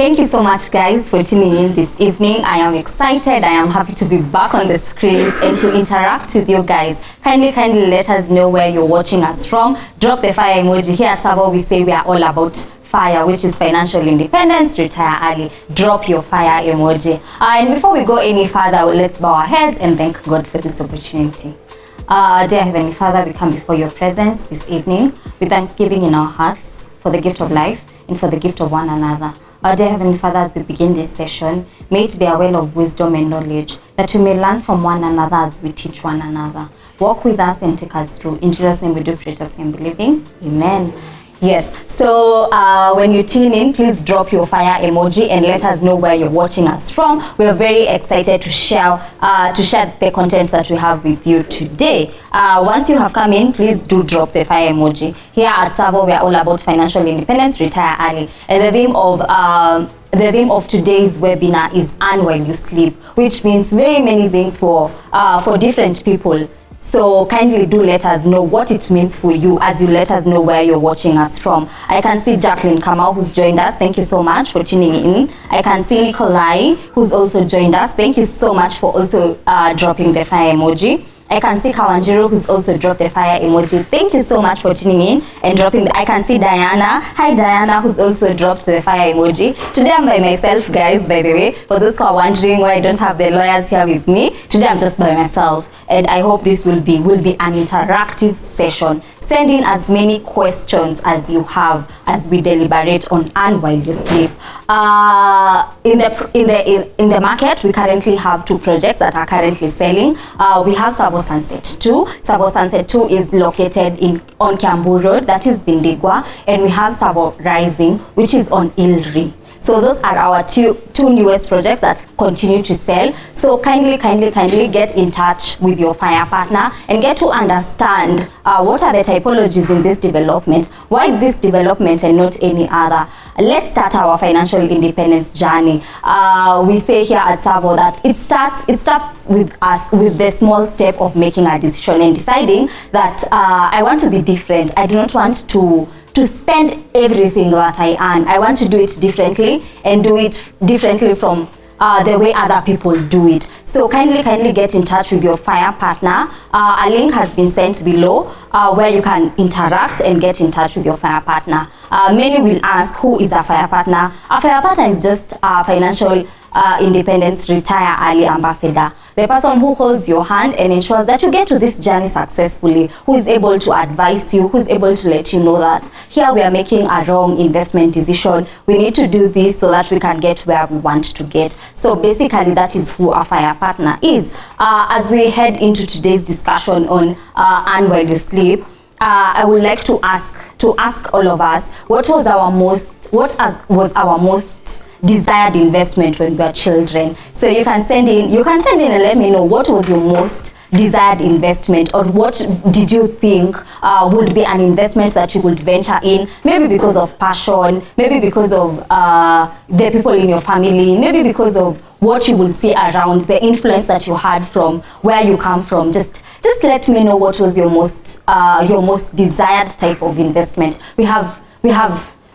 Thank you so much, guys, for tuning in this evening. I am excited. I am happy to be back on the screen and to interact with you guys. Kindly let us know where you're watching us from. Drop the fire emoji. Here at Savo, we say we are all about fire, which is financial independence, retire early. Drop your fire emoji. And before we go any further, let's bow our heads and thank God for this opportunity. Dear Heavenly Father, we come before your presence this evening with thanksgiving in our hearts for the gift of life and for the gift of one another. Dear Heavenly Father, as we begin this session, may it be a well of wisdom and knowledge, that we may learn from one another as we teach one another. Walk with us and take us through. In Jesus' name we do pray, just and believing. Amen. Yes, so when you tune in, please drop your fire emoji and let us know where you're watching us from. We are very excited to share the content that we have with you today. Once you have come in, please do drop the fire emoji. Here at Savo, we are all about financial independence, retire early. And the theme of today's webinar is Earn While You Sleep, which means very many things for different people. So kindly do let us know what it means for you as you let us know where you're watching us from. I can see Jacqueline Kamau, who's joined us. Thank you so much for tuning in. I can see Nikolai, who's also joined us. Thank you so much for also dropping the fire emoji. I can see Kawanjiro, who's also dropped the fire emoji. Thank you so much for tuning in and dropping I can see Diana. Hi Diana, who's also dropped the fire emoji. Today I'm by myself, guys, by the way. For those who are wondering why I don't have the lawyers here with me, today I'm just by myself. And I hope this will be an interactive session. Send in as many questions as you have as we deliberate on Earn While You Sleep. In the market, we currently have two projects that are currently selling. We have Savo Sunset 2. Savo Sunset 2 is located on Kiambu Road, that is Bindigwa, and we have Savo Rising, which is on Ilri. So those are our two newest projects that continue to sell. So kindly get in touch with your fire partner and get to understand what are the typologies in this development, why this development and not any other. Let's start our financial independence journey. We say here at Savo that it starts with us with the small step of making a decision and deciding that I want to be different. I do not want to spend everything that I earn. I want to do it differently and do it differently from the way other people do it. So kindly get in touch with your fire partner. A link has been sent below where you can interact and get in touch with your fire partner. Many will ask, who is a fire partner? A fire partner is just a financial independence retire early ambassador. The person who holds your hand and ensures that you get to this journey successfully, who is able to advise you, who is able to let you know that here we are making a wrong investment decision. We need to do this so that we can get where we want to get. So basically that is who a fire partner is. As we head into today's discussion on Earn While You Sleep, I would like to ask all of us, what was our most desired investment when we were children? So you can send in and let me know what was your most desired investment, or what did you think would be an investment that you would venture in, maybe because of passion, maybe because of the people in your family, maybe because of what you will see around, the influence that you had from where you come from. Just let me know what was your most desired type of investment. We have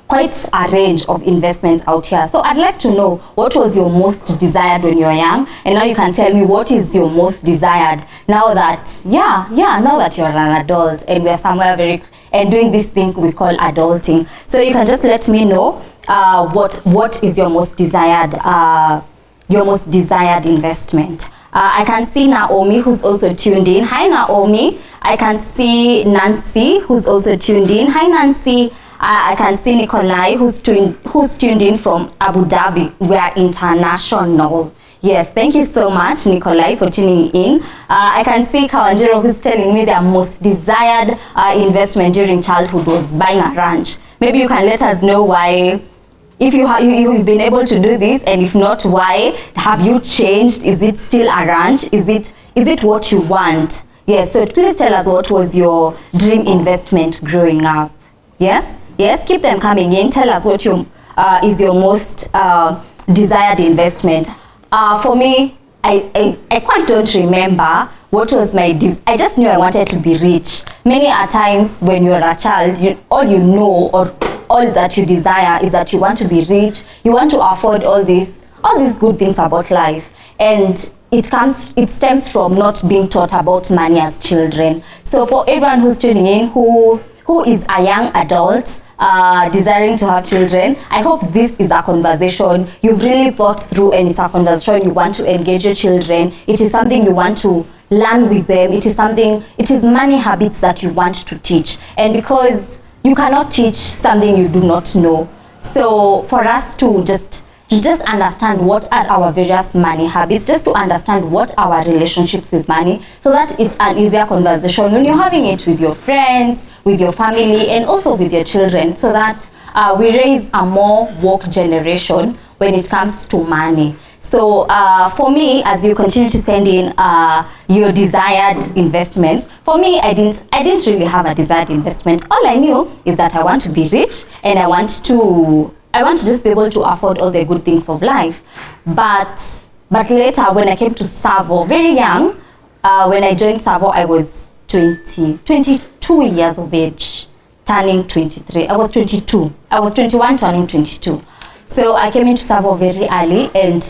quite a range of investments out here. So I'd like to know what was your most desired when you were young, and now you can tell me what is your most desired now that now that you're an adult and we're somewhere and doing this thing we call adulting. So you can just let me know what is your most desired investment. I can see Naomi, who's also tuned in. Hi Naomi. I can see Nancy, who's also tuned in. Hi Nancy. I can see Nikolai, who's tuned in from Abu Dhabi. We are international. Yes, thank you so much, Nikolai, for tuning in. I can see Kawanjiro, who's telling me their most desired investment during childhood was buying a ranch. Maybe you can let us know why, if you've been able to do this, and if not, why. Have you changed? Is it still a ranch? Is it what you want? Yes, so please tell us what was your dream investment growing up. Yes, keep them coming in. Tell us what is your most desired investment. For me, I quite don't remember what was my I just knew I wanted to be rich. Many a times when you're a child, all you know or all that you desire is that you want to be rich, you want to afford all these good things about life. And it stems from not being taught about money as children. So for everyone who's tuning in, who is a young adult desiring to have children, I hope this is a conversation you've really thought through, and it's a conversation you want to engage your children. It is something you want to learn with them. It is money habits that you want to teach. And because you cannot teach something you do not know, so for us to just understand what are our various money habits, just to understand what our relationships with money, so that it's an easier conversation when you're having it with your friends, with your family, and also with your children, so that we raise a more woke generation when it comes to money. So for me, as you continue to send in your desired investments, for me, I didn't really have a desired investment. All I knew is that I want to be rich, and I want to just be able to afford all the good things of life. But later, when I came to Tsavo, very young, when I joined Tsavo, I was 22 years of age, turning 23. I was 22. I was 21 turning 22. So I came into Tsavo very early, and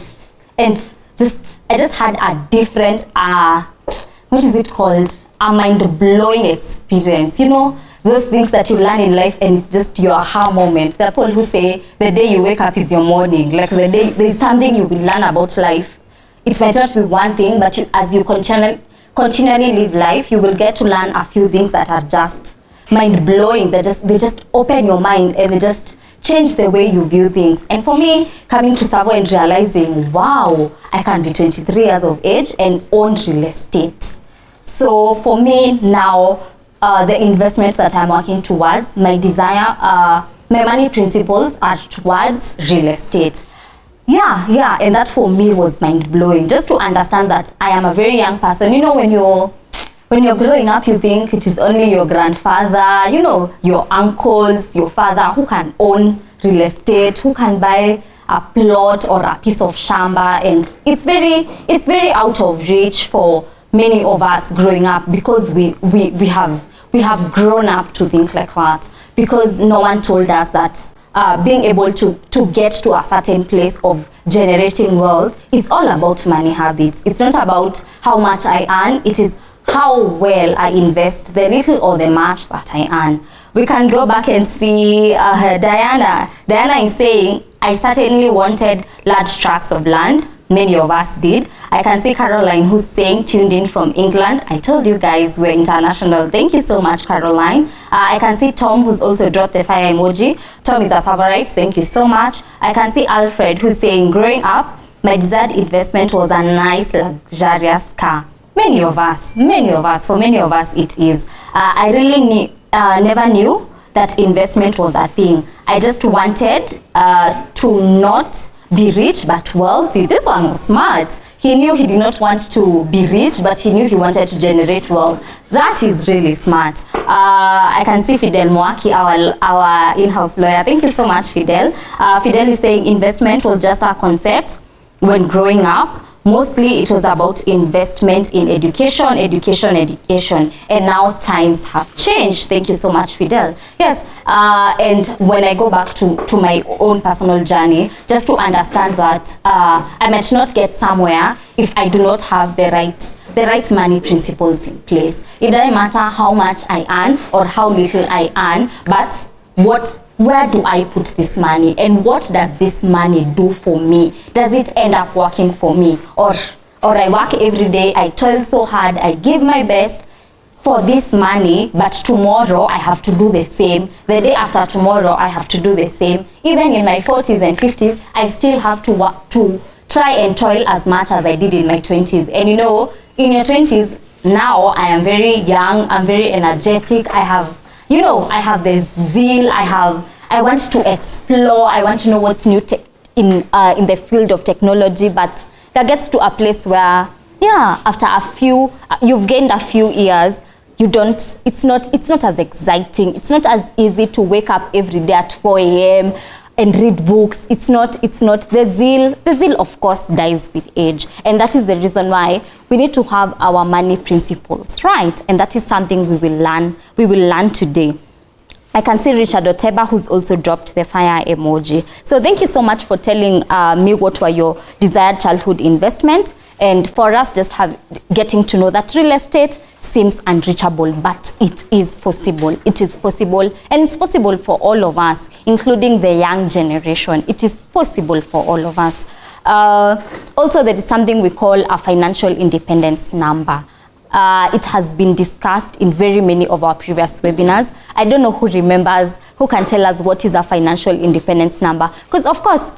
I just had a different, what is it called? A mind-blowing experience. You know, those things that you learn in life, and it's just your aha moment. There are people who say the day you wake up is your morning. Like the day there's something you will learn about life. It might not be one thing, but as you continually live life, you will get to learn a few things that are just mind-blowing. They just open your mind, and they just change the way you view things. And for me, coming to Tsavo and realizing, wow, I can be 23 years of age and own real estate. So for me now, the investments that I'm working towards, my desire, my money principles are towards real estate. Yeah, and that for me was mind-blowing, just to understand that I am a very young person. You know, when you're growing up, you think it is only your grandfather, you know, your uncles, your father who can own real estate, who can buy a plot or a piece of shamba, and it's very out of reach for many of us growing up, because we have grown up to think like that, because no one told us that being able to get to a certain place of generating wealth is all about money habits. It's not about how much I earn, it is how well I invest the little or the much that I earn. We can go back and see Diana. Diana is saying, I certainly wanted large tracts of land. Many of us did. I can see Caroline, who's saying, tuned in from England. I told you guys we're international. Thank you so much, Caroline. I can see Tom, who's also dropped the fire emoji. Tom is a favorite. Thank you so much. I can see Alfred, who's saying, growing up, my desired investment was a nice, luxurious car. Many of us, for many of us it is. I really never knew that investment was a thing. I just wanted to not be rich but wealthy. This one was smart. He knew he did not want to be rich, but he knew he wanted to generate wealth. That is really smart. I can see Fidel Mwaki, our in-house lawyer. Thank you so much, Fidel. Fidel is saying investment was just a concept when growing up. Mostly it was about investment in education, and now times have changed. Thank you so much, Fidel. Yes, and when I go back to my own personal journey, just to understand that I might not get somewhere if I do not have the right money principles in place. It doesn't matter how much I earn or how little I earn, but where do I put this money, and what does this money do for me? Does it end up working for me, or I work every day, I toil so hard, I give my best for this money, but tomorrow I have to do the same, the day after tomorrow I have to do the same. Even in my 40s and 50s, I still have to work, to try and toil as much as I did in my 20s. And you know, in your 20s, now I am very young, I'm very energetic, I have the zeal, I want to explore, I want to know what's new in the field of technology, but that gets to a place where, yeah, after you've gained a few years, it's not as exciting, it's not as easy to wake up every day at 4 a.m. and read books. It's not the zeal of course dies with age, and that is the reason why we need to have our money principles right, and that is something we will learn today. I can see Richard Oteba, who's also dropped the fire emoji. So thank you so much for telling me what were your desired childhood investment, and for us just getting to know that real estate seems unreachable, but it is possible. It is possible, and it's possible for all of us, including the young generation. It is possible for all of us. Also, there is something we call a financial independence number. It has been discussed in very many of our previous webinars. I don't know who remembers, who can tell us what is a financial independence number? Because of course,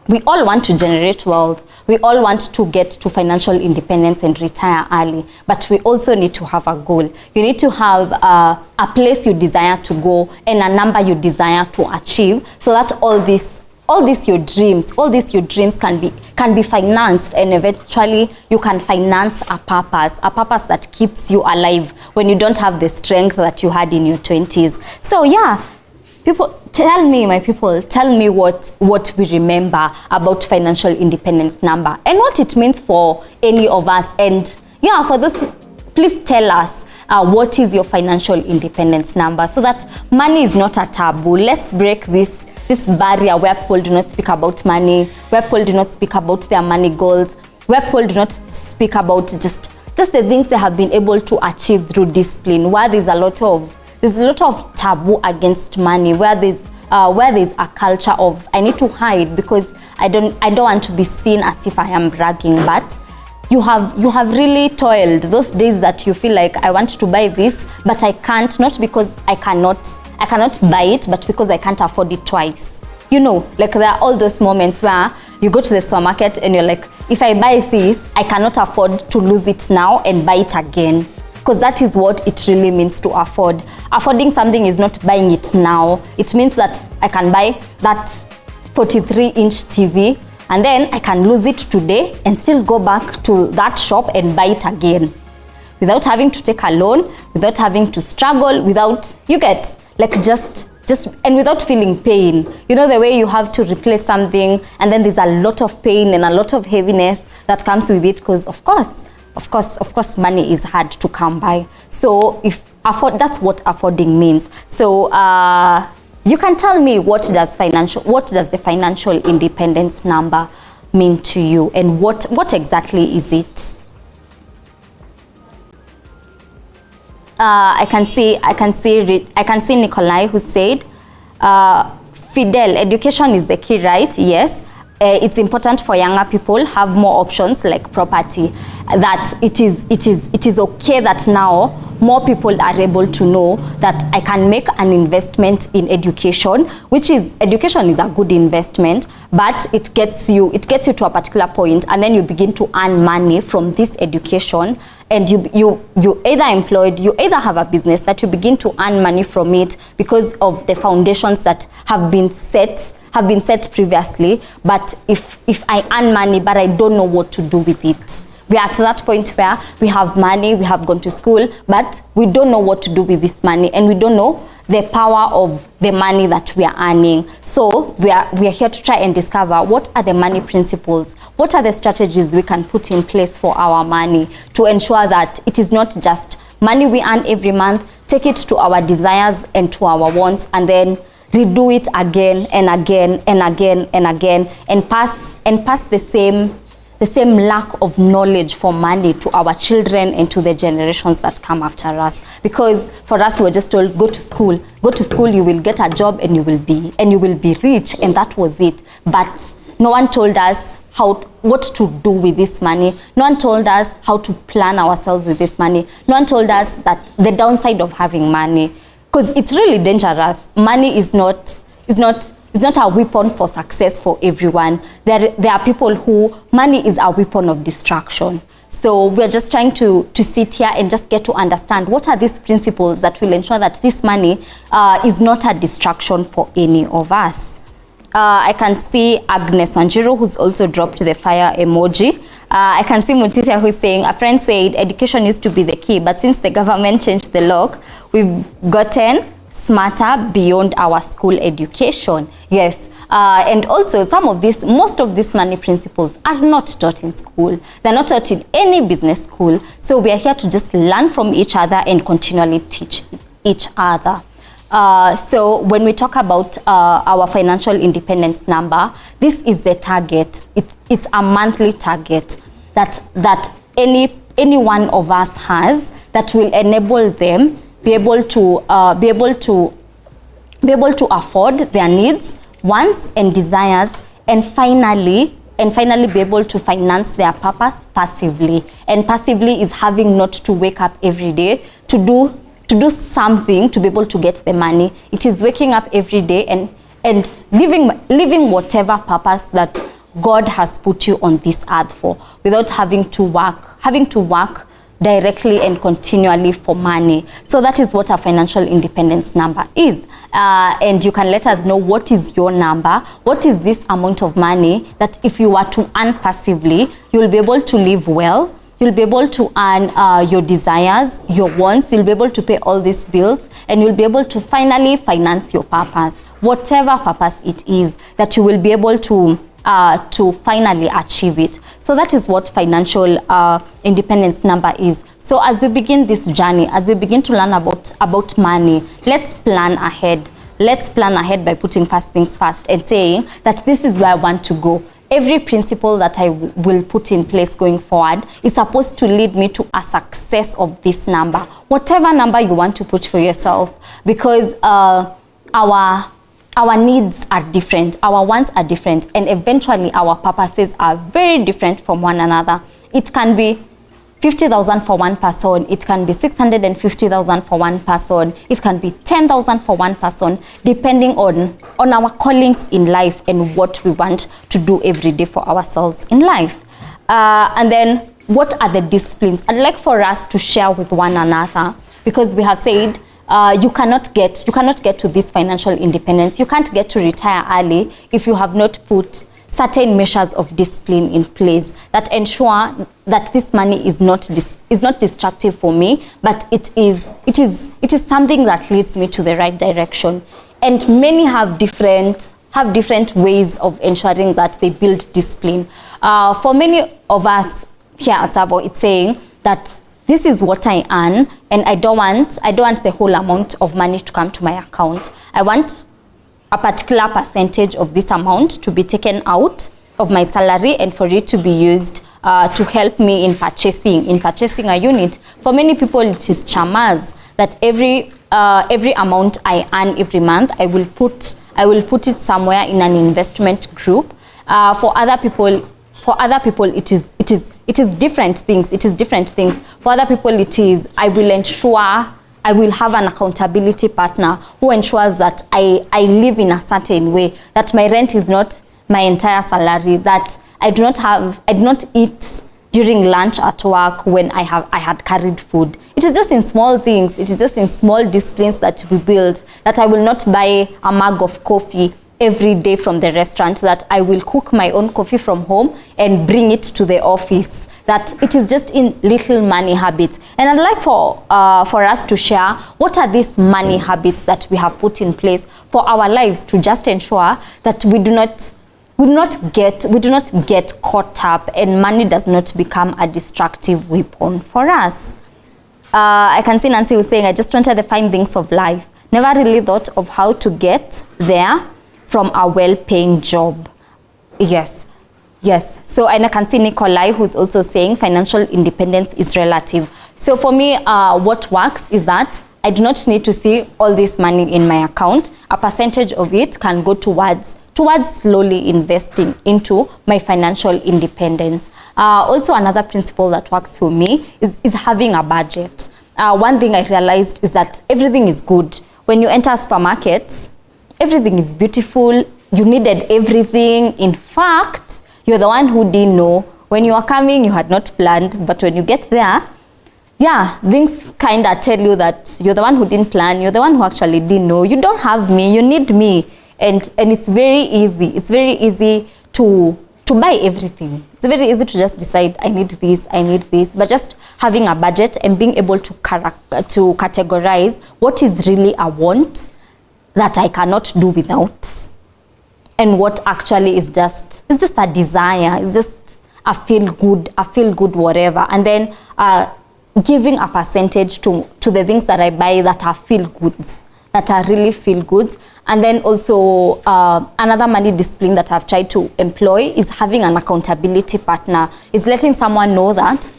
we all want to generate wealth. We all want to get to financial independence and retire early, but we also need to have a goal. You need to have a place you desire to go and a number you desire to achieve, so that all these your dreams can be financed, and eventually you can finance a purpose that keeps you alive when you don't have the strength that you had in your 20s. So yeah, tell me what we remember about financial independence number and what it means for any of us. And yeah, for those, please tell us what is your financial independence number, so that money is not a taboo. Let's break this barrier where people do not speak about money, where people do not speak about their money goals, where people do not speak about just the things they have been able to achieve through discipline, where there's a lot of taboo against money, where there's a culture of I need to hide because I don't want to be seen as if I am bragging. But you have really toiled those days that you feel like I want to buy this, but I can't, not because I cannot buy it, but because I can't afford it twice. You know, like there are all those moments where you go to the supermarket and you're like, if I buy this, I cannot afford to lose it now and buy it again. Because that is what it really means to afford. Affording something is not buying it now. It means that I can buy that 43-inch TV and then I can lose it today and still go back to that shop and buy it again. Without having to take a loan, without having to struggle, and without feeling pain. You know, the way you have to replace something and then there's a lot of pain and a lot of heaviness that comes with it, because of course money is hard to come by. So that's what affording means. So you can tell me what does the financial independence number mean to you, and what exactly is it? I can see Nikolai, who said, Fidel, education is the key, right? Yes. It's important for younger people have more options like property. That it is okay that now more people are able to know that I can make an investment in education, education is a good investment, but it gets you to a particular point, and then you begin to earn money from this education. And you either employed, you either have a business that you begin to earn money from it because of the foundations that have been set previously. But if I earn money but I don't know what to do with it, we are at that point where we have money, we have gone to school, but we don't know what to do with this money, and we don't know the power of the money that we are earning. So we are here to try and discover what are the money principles. What are the strategies we can put in place for our money to ensure that it is not just money we earn every month, take it to our desires and to our wants, and then redo it again and again and again and again, and pass the same lack of knowledge for money to our children and to the generations that come after us. Because for us, we're just told, go to school, you will get a job and you will be rich, and that was it. But no one told us what to do with this money. No one told us how to plan ourselves with this money. No one told us that the downside of having money, because it's really dangerous. Money is not a weapon for success for everyone. There are people who money is a weapon of distraction. So we're just trying to sit here and just get to understand what are these principles that will ensure that this money is not a distraction for any of us. I can see Agnes Wanjiru, who's also dropped the fire emoji. I can see Mutisia, who's saying, a friend said education used to be the key, but since the government changed the lock, we've gotten smarter beyond our school education. Yes. And also most of these money principles are not taught in school. They're not taught in any business school. So we are here to just learn from each other and continually teach each other. So when we talk about our financial independence number, this is the target. It's a monthly target that any one of us has that will enable them be able to afford their needs, wants, and desires, and finally be able to finance their purpose passively. And passively is having not to wake up every day to do something to be able to get the money. It is waking up every day and living whatever purpose that God has put you on this earth for, without having to work directly and continually for money. So that is what a financial independence number is. And you can let us know, what is your number? What is this amount of money that if you were to earn passively, you'll be able to live well, you'll be able to earn your desires, your wants, you'll be able to pay all these bills, and you'll be able to finally finance your purpose, whatever purpose it is, that you will be able to finally achieve it. So that is what financial independence number is. So as we begin this journey, as we begin to learn about money, let's plan ahead. Let's plan ahead by putting first things first and saying that this is where I want to go. Every principle that I will put in place going forward is supposed to lead me to a success of this number, whatever number you want to put for yourself, because our needs are different, our wants are different, and eventually our purposes are very different from one another. It can be 50,000 for one person, it can be 650,000 for one person, it can be 10,000 for one person, depending on our callings in life and what we want to do every day for ourselves in life. And then, what are the disciplines? I'd like for us to share with one another, because we have said you cannot get to this financial independence, you can't get to retire early if you have not put certain measures of discipline in place that ensure that this money is not destructive for me, but it is something that leads me to the right direction. And many have different ways of ensuring that they build discipline. For many of us here at Tsavo, it's saying that this is what I earn, and I don't want the whole amount of money to come to my account. I want a particular percentage of this amount to be taken out of my salary and for it to be used to help me in purchasing a unit. For many people, it is chamas, that every amount I earn every month, I will put it somewhere in an investment group. For other people, it is different things. For other people, it is, I will have an accountability partner who ensures that I live in a certain way, that my rent is not my entire salary, that I do not eat during lunch at work when I had carried food. It is just in small things, it is just in small disciplines that we build, that I will not buy a mug of coffee every day from the restaurant, that I will cook my own coffee from home and bring it to the office. That it is just in little money habits. And I'd like for us to share what are these money habits that we have put in place for our lives to just ensure that we do not get caught up and money does not become a destructive weapon for us. I can see Nancy was saying, I just wanted the fine things of life. Never really thought of how to get there from a well-paying job. Yes. So, and I can see Nikolai, who's also saying financial independence is relative. So for me, what works is that I do not need to see all this money in my account. A percentage of it can go towards slowly investing into my financial independence. Also, another principle that works for me is having a budget. One thing I realized is that everything is good. When you enter supermarkets, everything is beautiful. You needed everything. In fact, you're the one who didn't know. When you are coming, you had not planned, but when you get there, things kind of tell you that you're the one who didn't plan, you're the one who actually didn't know. You don't have me, you need me. And it's very easy. It's very easy to buy everything. It's very easy to just decide, I need this. But just having a budget and being able to categorize what is really a want that I cannot do without, and what actually is just a desire, it's just a feel good whatever, and then giving a percentage to the things that I buy that are feel goods, that are really feel good. And then also another money discipline that I've tried to employ is having an accountability partner. Is letting someone know that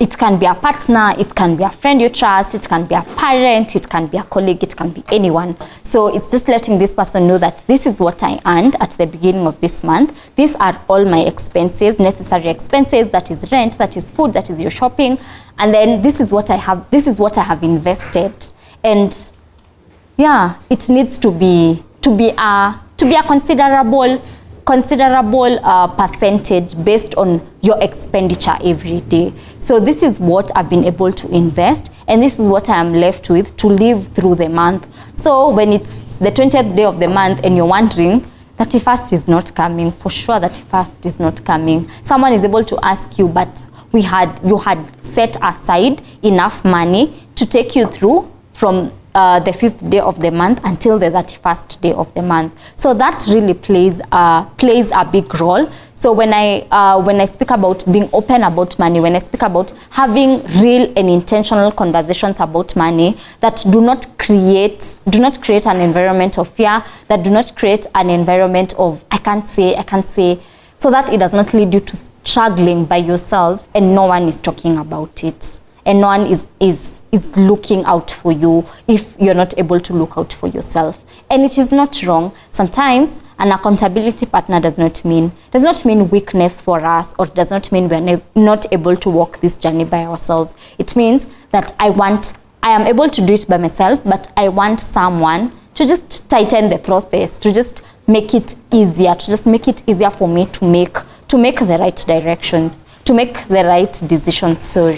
it can be a partner, it can be a friend you trust, it can be a parent, it can be a colleague, it can be anyone. So it's just letting this person know that this is what I earned at the beginning of this month. These are all my expenses, necessary expenses, that is rent, that is food, that is your shopping. And then this is what I have invested. And yeah, it needs to be a considerable percentage based on your expenditure every day. So this is what I've been able to invest, and this is what I am left with to live through the month. So when it's the 20th day of the month and you're wondering 31st is not coming, for sure 31st is not coming. Someone is able to ask you, but you had set aside enough money to take you through from the 5th day of the month until the 31st day of the month. So that really plays a big role. So when I speak about being open about money, when I speak about having real and intentional conversations about money that do not create an environment of fear, that do not create an environment of I can't say, so that it does not lead you to struggling by yourself and no one is talking about it and no one is looking out for you if you're not able to look out for yourself. And it is not wrong. Sometimes an accountability partner does not mean weakness for us, or does not mean we're not able to walk this journey by ourselves. It means that I am able to do it by myself, but I want someone to just tighten the process, to just make it easier, for me to make the right directions, to make the right decisions. So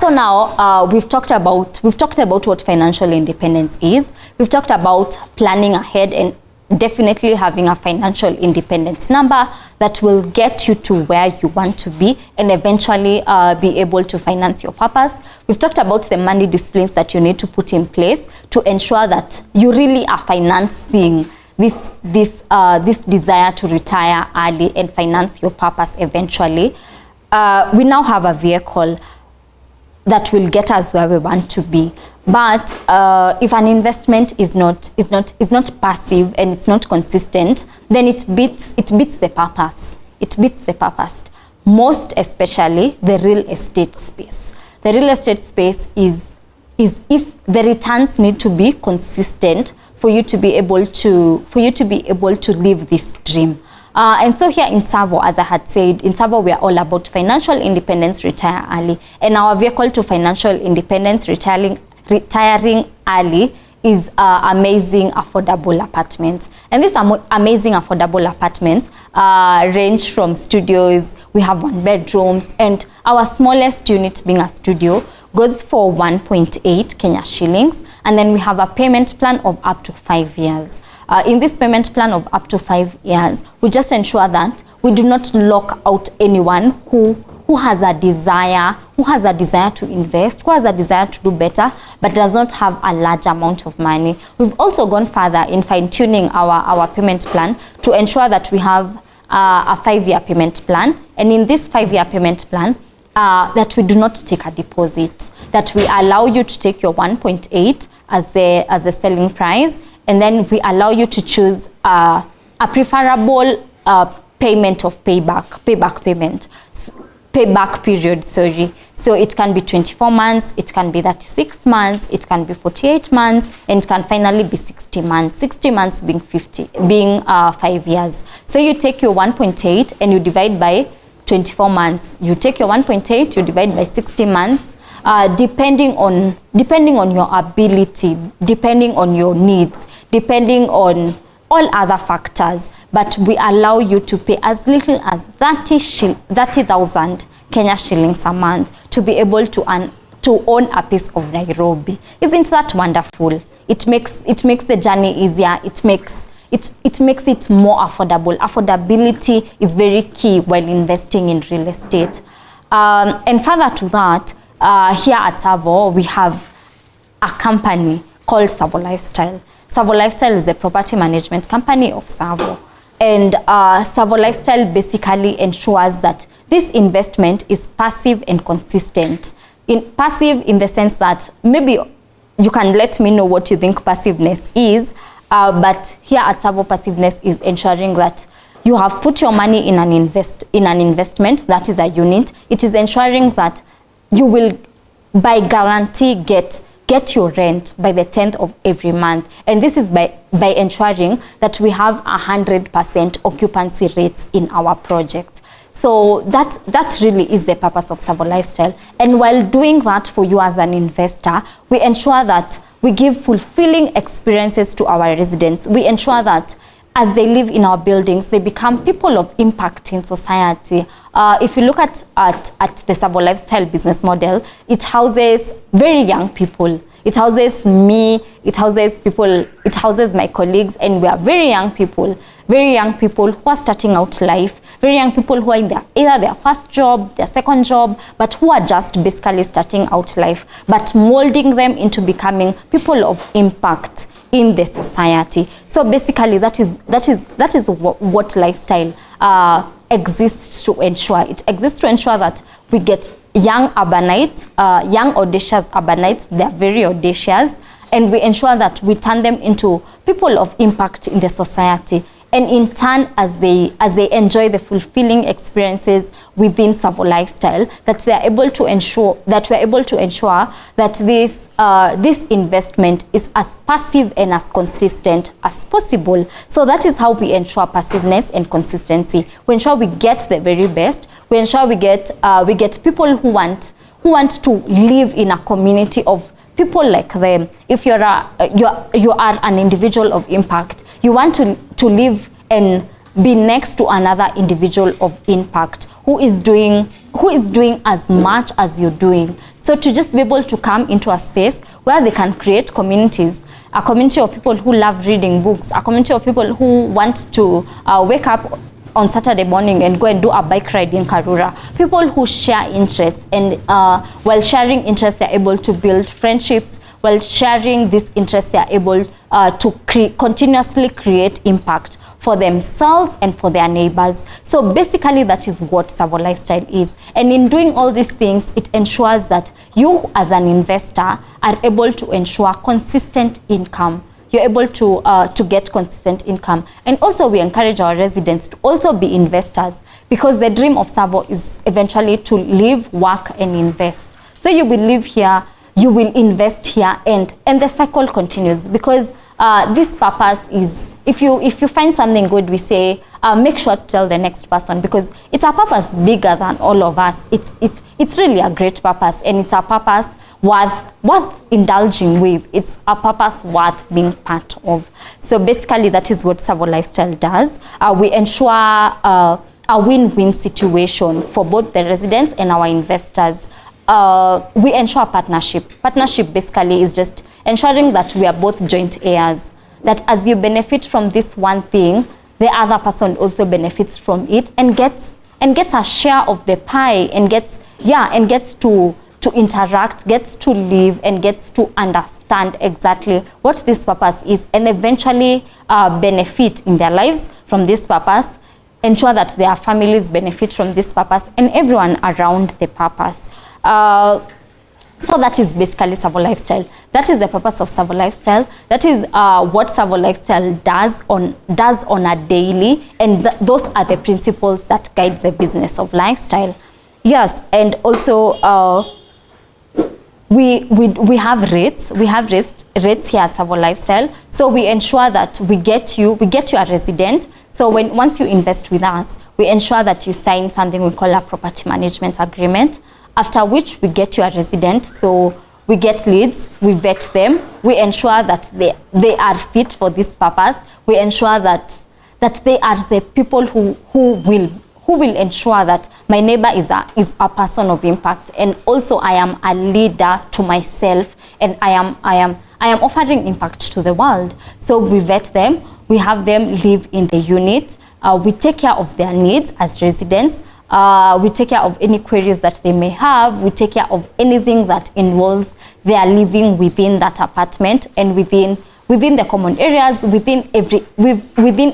now we've talked about what financial independence is. We've talked about planning ahead and definitely having a financial independence number that will get you to where you want to be and eventually be able to finance your purpose. We've talked about the money disciplines that you need to put in place to ensure that you really are financing this desire to retire early and finance your purpose eventually. We now have a vehicle that will get us where we want to be. But if an investment is not passive and it's not consistent, then it beats the purpose. It beats the purpose. Most especially the real estate space. The real estate space is if the returns need to be consistent for you to be able to live this dream. And so here in Tsavo, as I had said, in Tsavo we are all about financial independence, retire early. And our vehicle to financial independence, retiring early, is amazing affordable apartments. And these amazing affordable apartments range from studios. We have 1 bedrooms, and our smallest unit being a studio goes for 1.8 Kenya shillings. And then we have a payment plan of up to 5 years. In this payment plan of up to 5 years, we just ensure that we do not lock out anyone who has a desire to invest, who has a desire to do better, but does not have a large amount of money. We've also gone further in fine-tuning our payment plan to ensure that we have a 5-year payment plan. And in this 5-year payment plan, that we do not take a deposit, that we allow you to take your 1.8 as the selling price, and then we allow you to choose a preferable payment of payback period. So it can be 24 months, it can be 36 months, it can be 48 months, and it can finally be 60 months. 60 months being 5 years. So you take your 1.8 and you divide by 24 months. You take your 1.8, you divide by 60 months. Depending on your ability, depending on your needs, depending on all other factors, but we allow you to pay as little as 30,000 Kenya shillings a month to be able to own a piece of Nairobi. Isn't that wonderful? It makes the journey easier. It makes it more affordable. Affordability is very key while investing in real estate. And further to that, here at Tsavo, we have a company called Tsavo Lifestyle. Tsavo Lifestyle is the property management company of Tsavo. And Tsavo Lifestyle basically ensures that this investment is passive and consistent. Passive in the sense that maybe you can let me know what you think passiveness is. But here at Savo, passiveness is ensuring that you have put your money in an investment that is a unit. It is ensuring that you will, by guarantee, get your rent by the 10th of every month. And this is by ensuring that we have 100% occupancy rates in our projects. So that really is the purpose of Savo Lifestyle. And while doing that for you as an investor, we ensure that we give fulfilling experiences to our residents. We ensure that as they live in our buildings, they become people of impact in society. If you look at the Savo Lifestyle business model, it houses very young people. It houses me, it houses my colleagues, and we are very young people who are starting out life, very young people who are in either their first job, their second job, but who are just basically starting out life, but molding them into becoming people of impact in the society. So basically that is what lifestyle exists to ensure. It exists to ensure that we get young urbanites, young audacious urbanites. They are very audacious, and we ensure that we turn them into people of impact in the society. And in turn, as they enjoy the fulfilling experiences within Savo Lifestyle, that they are able to ensure that we're able to ensure that this investment is as passive and as consistent as possible. So that is how we ensure passiveness and consistency. We ensure we get the very best. We ensure we get people who want to live in a community of people like them. If you are an individual of impact, you want to live and be next to another individual of impact who is doing as much as you're doing. So to just be able to come into a space where they can create communities, a community of people who love reading books, a community of people who want to wake up on Saturday morning and go and do a bike ride in Karura, people who share interests, and while sharing interests, they're able to build friendships. While sharing these interests, they're able to continuously create impact for themselves and for their neighbors. So basically that is what Savo Lifestyle is. And in doing all these things, it ensures that you as an investor are able to ensure consistent income. You're able to get consistent income. And also we encourage our residents to also be investors, because the dream of Savo is eventually to live, work and invest. So you will live here, you will invest here, and the cycle continues, because this purpose is, if you find something good, we say make sure to tell the next person, because it's a purpose bigger than all of us. It's really a great purpose, and it's a purpose worth indulging with. It's a purpose worth being part of. So basically that is what Savo Lifestyle does. We ensure a win-win situation for both the residents and our investors. We ensure partnership. Partnership basically is just ensuring that we are both joint heirs, that as you benefit from this one thing, the other person also benefits from it and gets a share of the pie, and gets to interact, gets to live, and gets to understand exactly what this purpose is, and eventually benefit in their lives from this purpose, ensure that their families benefit from this purpose, and everyone around the purpose. So that is basically Savo Lifestyle. That is the purpose of Savo Lifestyle. That is what Savo Lifestyle does on a daily, and those are the principles that guide the business of lifestyle. Yes, and also we have rates. We have rates here at Savo Lifestyle. So we ensure that we get you a resident. So once you invest with us, we ensure that you sign something we call a property management agreement, after which we get you a resident. So we get leads, we vet them, we ensure that they are fit for this purpose. We ensure that they are the people who will ensure that my neighbor is a person of impact, and also I am a leader to myself, and I am offering impact to the world. So we vet them, we have them live in the unit, we take care of their needs as residents. We take care of any queries that they may have. We take care of anything that involves their living within that apartment and within the common areas, within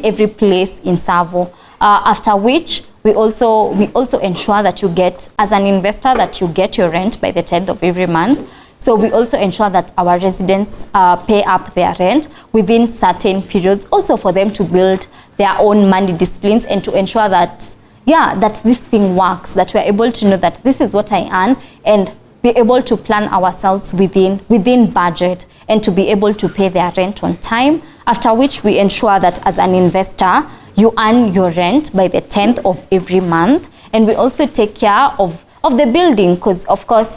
every place in Savo. After which we also ensure that you get, as an investor, that you get your rent by the 10th of every month. So we also ensure that our residents pay up their rent within certain periods, also for them to build their own money disciplines and to ensure that, that this thing works, that we're able to know that this is what I earn and be able to plan ourselves within budget and to be able to pay their rent on time, after which we ensure that as an investor, you earn your rent by the 10th of every month. And we also take care of the building, because of course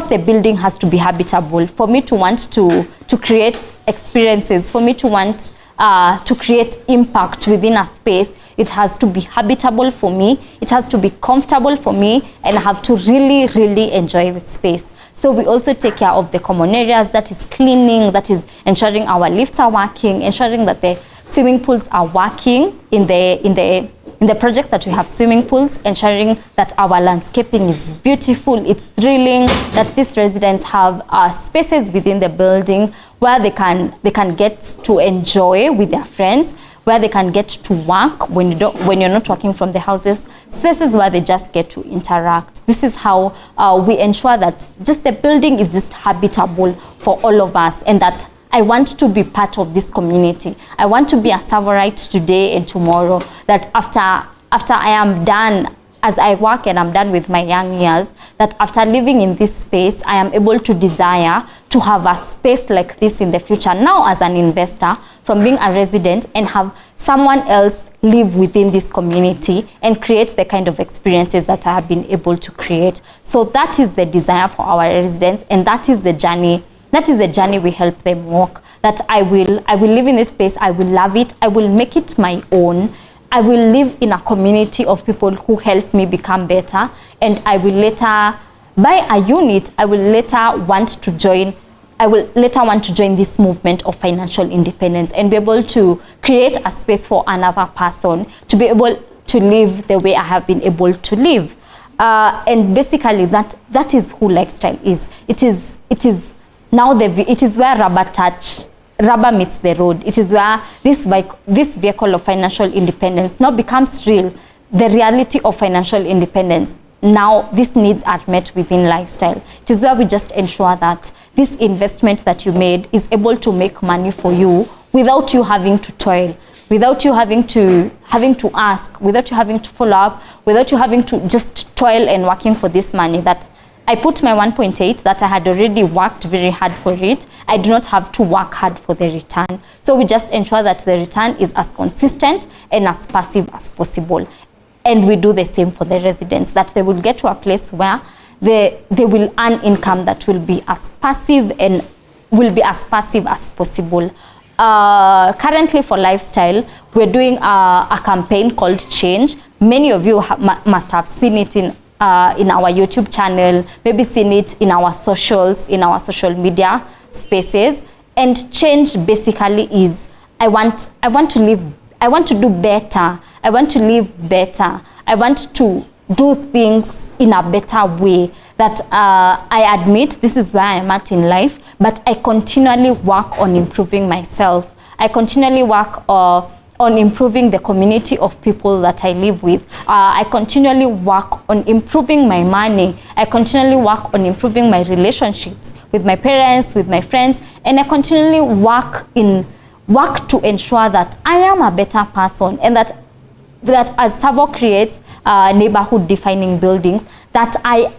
the building has to be habitable. For me to want to create experiences, for me to want to create impact within a space, it has to be habitable for me, it has to be comfortable for me, and I have to really, really enjoy the space. So we also take care of the common areas, that is cleaning, that is ensuring our lifts are working, ensuring that the swimming pools are working in the projects that we have swimming pools, ensuring that our landscaping is beautiful, it's thrilling, that these residents have spaces within the building where they can get to enjoy with their friends, where they can get to work when you're not working from the houses, spaces where they just get to interact. This is how we ensure that just the building is just habitable for all of us, and that I want to be part of this community. I want to be a Savourite today and tomorrow, that after I am done, as I work and I'm done with my young years, that after living in this space, I am able to desire to have a space like this in the future, now as an investor, from being a resident, and have someone else live within this community and create the kind of experiences that I have been able to create. So that is the desire for our residents, and that is the journey. That is the journey we help them walk. That I will live in this space, I will love it, I will make it my own. I will live in a community of people who help me become better, and I will later buy a unit. I will later want to join this movement of financial independence and be able to create a space for another person to be able to live the way I have been able to live. And basically that is who Lifestyle is. It is now it is where rubber meets the road. It is where this vehicle of financial independence now becomes real, the reality of financial independence. Now these needs are met within Lifestyle. It is where we just ensure that this investment that you made is able to make money for you without you having to toil, without you having to ask, without you having to follow up, without you having to just toil and working for this money. That I put my 1.8 that I had already worked very hard for it. I do not have to work hard for the return. So we just ensure that the return is as consistent and as passive as possible. And we do the same for the residents, that they will get to a place where they will earn income that will be as passive and will be as passive as possible. Currently for Lifestyle, we're doing a campaign called Change. Many of you must have seen it in our YouTube channel, maybe seen it in our socials, in our social media spaces. And change basically is I want to do better. I want to live better. I want to do things in a better way. That I admit this is where I'm at in life, but I continually work on improving myself. I continually work on improving the community of people that I live with. I continually work on improving my money. I continually work on improving my relationships with my parents, with my friends, and I continually work to ensure that I am a better person, and that as Savo creates neighborhood defining buildings, that I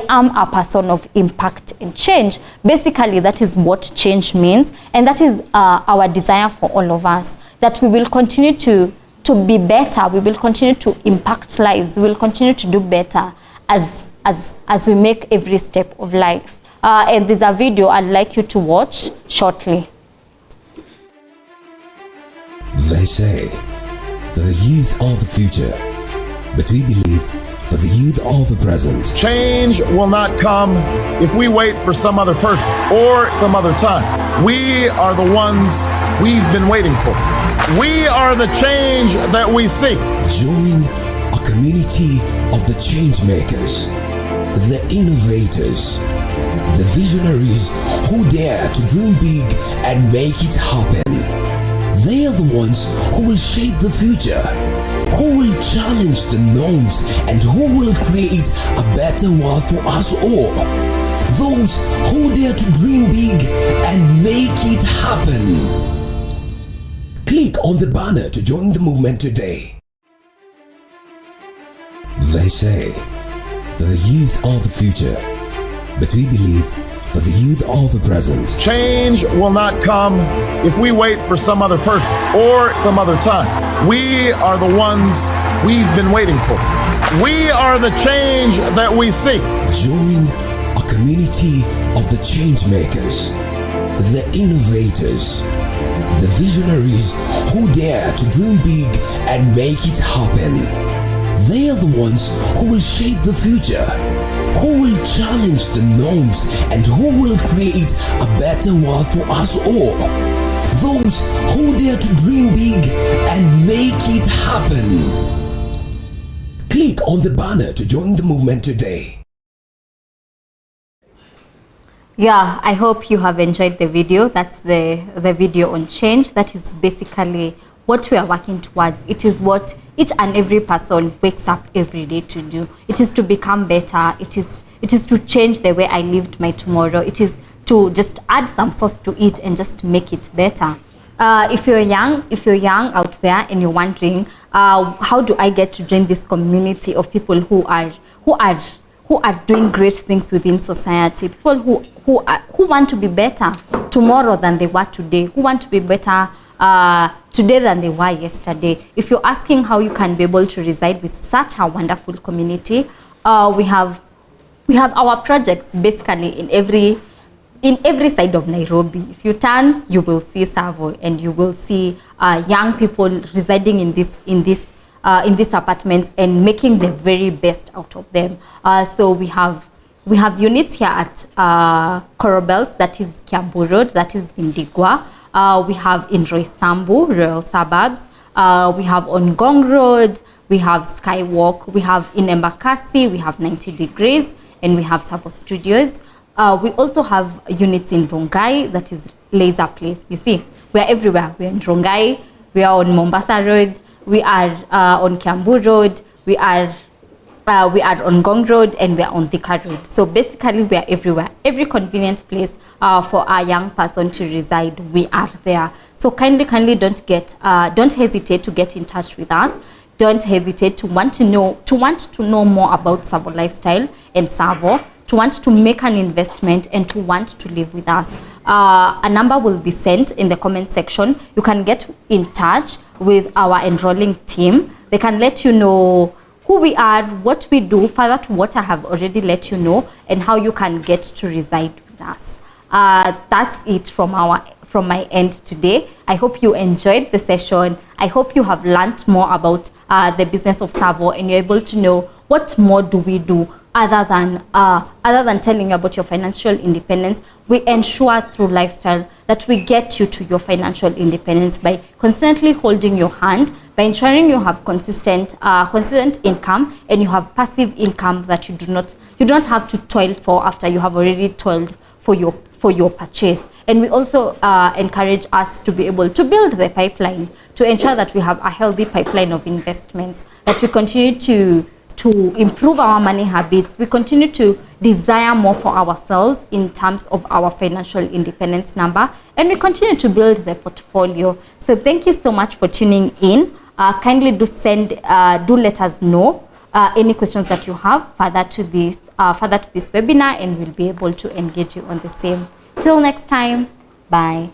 am a person of impact and change. Basically, that is what change means, and that is our desire for all of us, that we will continue to be better, we will continue to impact lives, we will continue to do better as we make every step of life. And there's a video I'd like you to watch shortly. They say that the youth are the future, but we believe that the youth are the present. Change will not come if we wait for some other person or some other time. We are the ones we've been waiting for. We are the change that we seek. Join a community of the change makers, the innovators, the visionaries who dare to dream big and make it happen. They are the ones who will shape the future, who will challenge the norms, and who will create a better world for us all. those who dare to dream big and make it happen. Click on the banner to join the movement today. They say that the youth are the future, but we believe that the youth are the present. Change will not come if we wait for some other person or some other time. We are the ones we've been waiting for. We are the change that we seek. Join a community of the change makers, the innovators, the visionaries who dare to dream big and make it happen. They are the ones who will shape the future, who will challenge the norms, and who will create a better world for us all. Those who dare to dream big and make it happen. Click on the banner to join the movement today. Yeah, I hope you have enjoyed the video. That's the video on change. That is basically what we are working towards. It is what each and every person wakes up every day to do. It is to become better. It is to change the way I lived my tomorrow. It is to just add some sauce to it and just make it better. If you're young out there and you're wondering, how do I get to join this community of people who are doing great things within society, people who want to be better tomorrow than they were today, who want to be better today than they were yesterday. If you're asking how you can be able to reside with such a wonderful community, we have our projects basically in every side of Nairobi. If you turn, you will see Savo, and you will see young people residing in these apartments and making the very best out of them. So we have units here at Corobels, that is Kiambu Road, that is in Digwa. We have in Roysambu, Royal Suburbs. We have on Ngong Road. We have Skywalk. We have in Embakasi. We have 90 Degrees, and we have Savo Studios. We also have units in Rongai, that is Laser Place. You see, we are everywhere. We are in Rongai. We are on Mombasa Road. We are on Kiambu Road. We are on Ngong Road, and we are on Thika Road. So basically, we are everywhere. Every convenient place for a young person to reside, we are there. So kindly don't hesitate to get in touch with us. Don't hesitate to want to know more about Savo Lifestyle and Savo, to want to make an investment and to want to live with us. A number will be sent in the comment section. You can get in touch with our enrolling team. They can let you know who we are, what we do, further to what I have already let you know, and how you can get to reside with us. That's it from my end today. I hope you enjoyed the session. I hope you have learned more about the business of Savo, and you're able to know what more do we do other than telling you about your financial independence. We ensure through lifestyle that we get you to your financial independence by constantly holding your hand, by ensuring you have consistent income, and you have passive income that you don't have to toil for after you have already toiled for your purchase. And we also encourage us to be able to build the pipeline to ensure that we have a healthy pipeline of investments, that we continue to improve our money habits. We continue to desire more for ourselves in terms of our financial independence number, and we continue to build the portfolio. So thank you so much for tuning in. Kindly do let us know any questions that you have further to this webinar, and we'll be able to engage you on the same. Till next time, bye.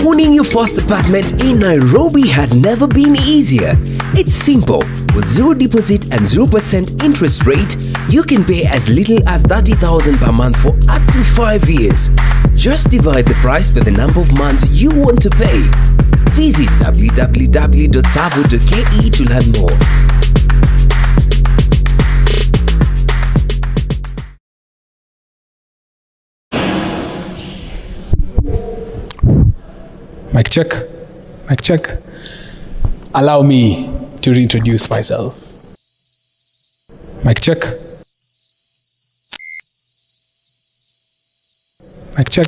Owning your first apartment in Nairobi has never been easier. It's simple. With zero deposit and 0% interest rate, you can pay as little as 30,000 per month for up to 5 years. Just divide the price by the number of months you want to pay. Visit www.savo.ke to learn more. Mic check. Mic check. Allow me to reintroduce myself. Mic check. Mic check.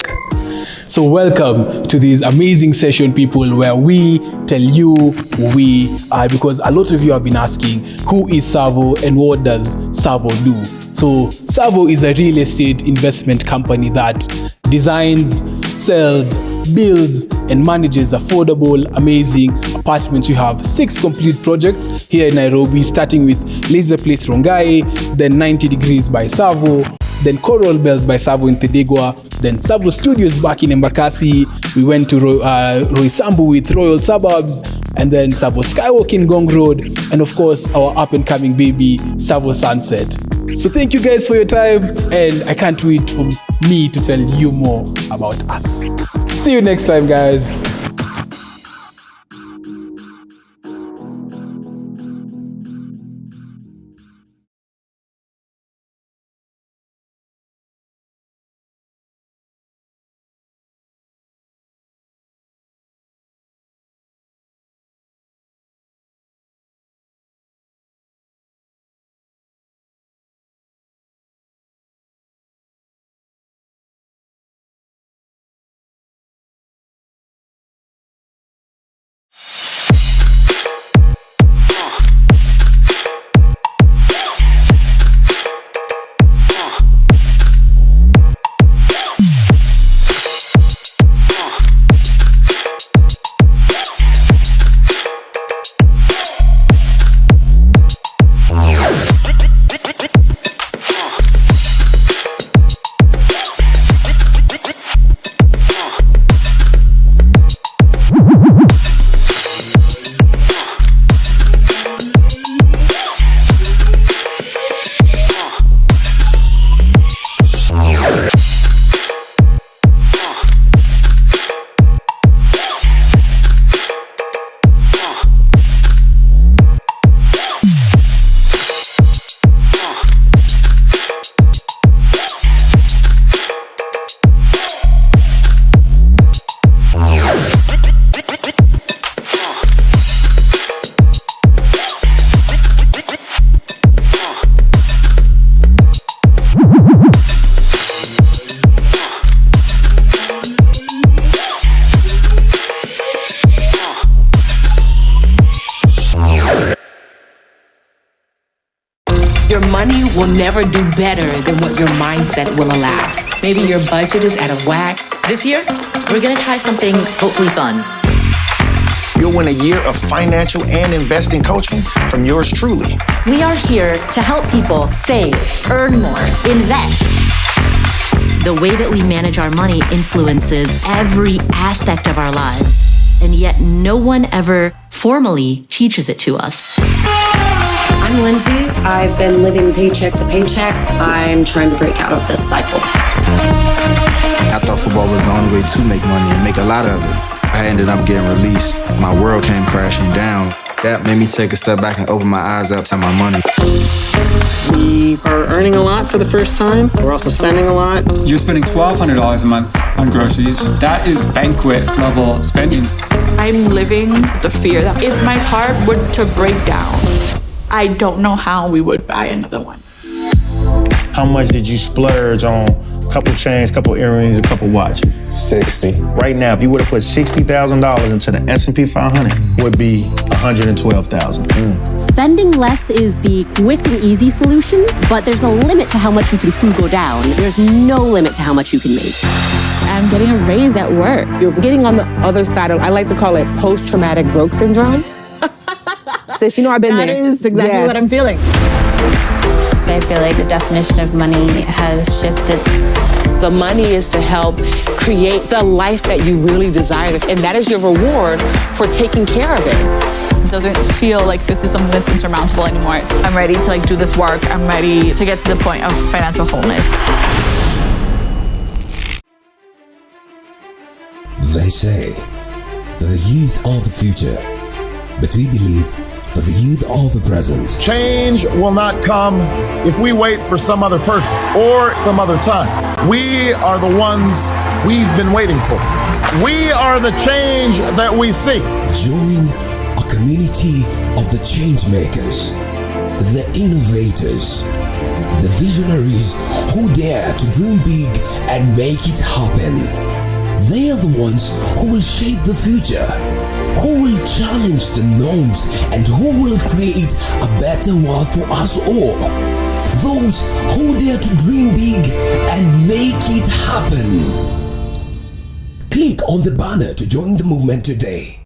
So welcome to this amazing session, people, where we tell you who we are, because a lot of you have been asking, who is Savo and what does Savo do? So Savo is a real estate investment company that designs, sells, builds and manages affordable, amazing apartments. We have 6 complete projects here in Nairobi, starting with Laser Place Rongai, then 90 Degrees by Savo, then Coral Bells by Savo in Thedegwa, then Savo Studios back in Embakasi. We went to Roysambu with Royal Suburbs, and then Savo Skywalk in Gong Road, and of course our up and coming baby Savo Sunset. So thank you guys for your time, and I can't wait for me to tell you more about us. See you next time, guys. Your money will never do better than what your mindset will allow. Maybe your budget is out of whack. This year, we're gonna try something hopefully fun. You'll win a year of financial and investing coaching from yours truly. We are here to help people save, earn more, invest. The way that we manage our money influences every aspect of our lives, and yet no one ever formally teaches it to us. I'm Lindsay. I've been living paycheck to paycheck. I'm trying to break out of this cycle. I thought football was the only way to make money and make a lot of it. I ended up getting released. My world came crashing down. That made me take a step back and open my eyes up to my money. We are earning a lot for the first time. We're also spending a lot. You're spending $1,200 a month on groceries. That is banquet level spending. I'm living the fear that if my heart were to break down, I don't know how we would buy another one. How much did you splurge on a couple chains, couple earrings, a couple watches? 60. Right now, if you would have put $60,000 into the S&P 500, would be $112,000. Spending less is the quick and easy solution, but there's a limit to how much you can frugal down. There's no limit to how much you can make. I'm getting a raise at work. You're getting on the other side of, I like to call it post-traumatic broke syndrome. Sis, you know I've been there. That is exactly what I'm feeling. I feel like the definition of money has shifted. The money is to help create the life that you really desire, and that is your reward for taking care of it. It doesn't feel like this is something that's insurmountable anymore. I'm ready to like do this work. I'm ready to get to the point of financial wholeness. They say that the youth are the future, but we believe that the youth are the present. Change will not come if we wait for some other person or some other time. We are the ones we've been waiting for. We are the change that we seek. Join a community of the change makers, the innovators, the visionaries who dare to dream big and make it happen. They are the ones who will shape the future, who will challenge the norms, and who will create a better world for us all. Those who dare to dream big and make it happen. Click on the banner to join the movement today.